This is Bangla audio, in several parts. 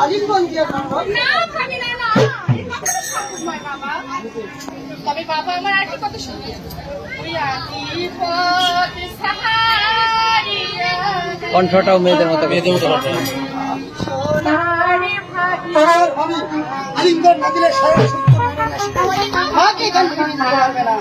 আলিঙ্গন দিয়ে না ভাবি না না কখনো সম্ভব নয় বাবা। তবে বাবা আমার আর কি কত শুনি কণ্ঠটাও মেয়েদের মতো আলিঙ্গন না দিলে সারা মাকে গান পারবে না।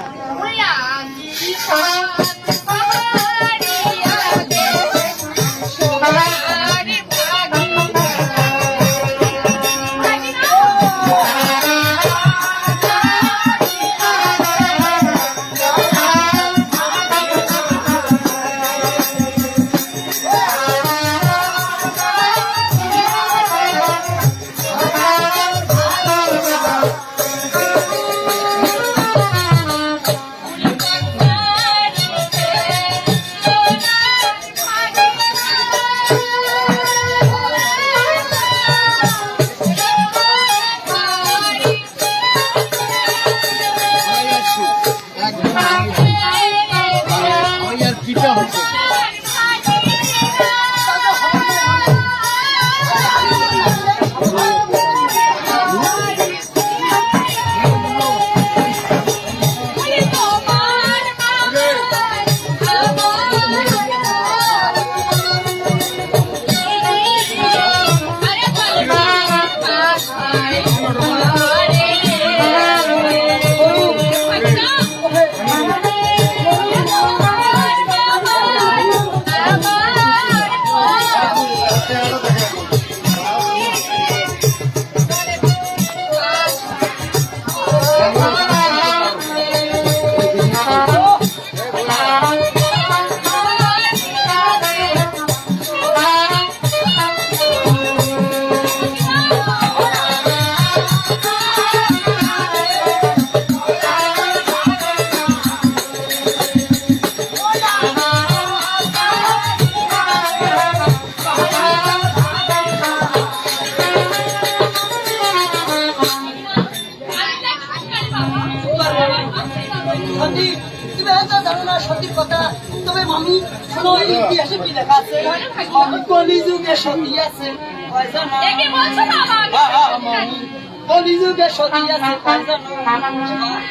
সতীর কথা তবে মামি শোনো ইতিহাসে কি লেখা আছে কলিযুগে সতী আছে কলিযুগে সতী আছে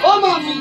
ও মামি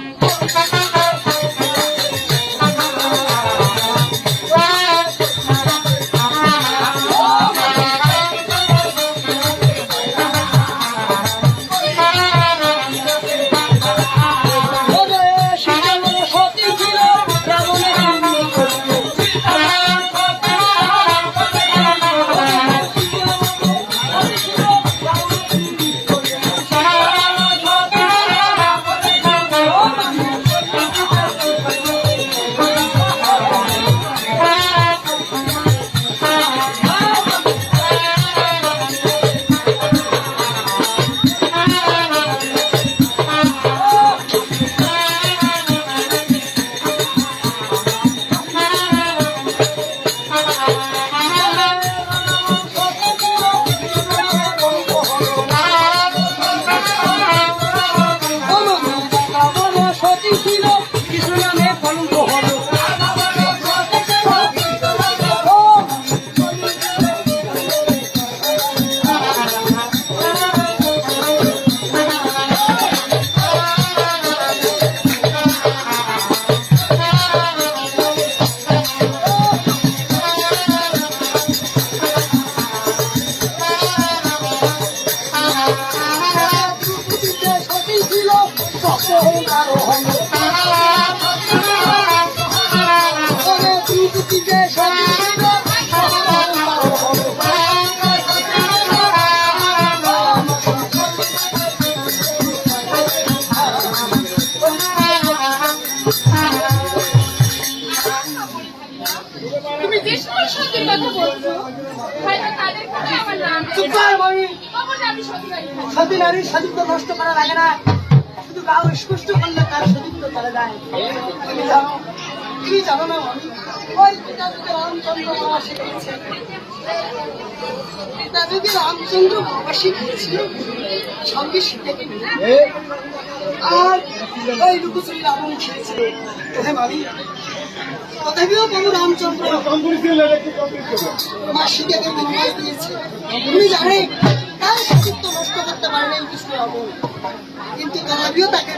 সতী নারীর সতীত্ব নষ্ট করা লাগে না, শুধু গাও স্পষ্ট করলে তার সতীত্ব চলে যায়। তুমি জানো না ওই পিতা যুগে রামচন্দ্র বাবা শিখিয়েছে, পিতা যুগে রামচন্দ্র বাবা শিখিয়েছিল সঙ্গে শিখে কিনে আর ওই লুকোচুরি রাবণ খেয়েছিল। হ্যাঁ মামি তথাপিও প্রভু রামচন্দ্র মাসিকে বনবাস দিয়েছে। উনি জানেন তার সতীত্ব নষ্ট করতে পারবেন কৃষ্ণ, কিন্তু তথাপিও তাকে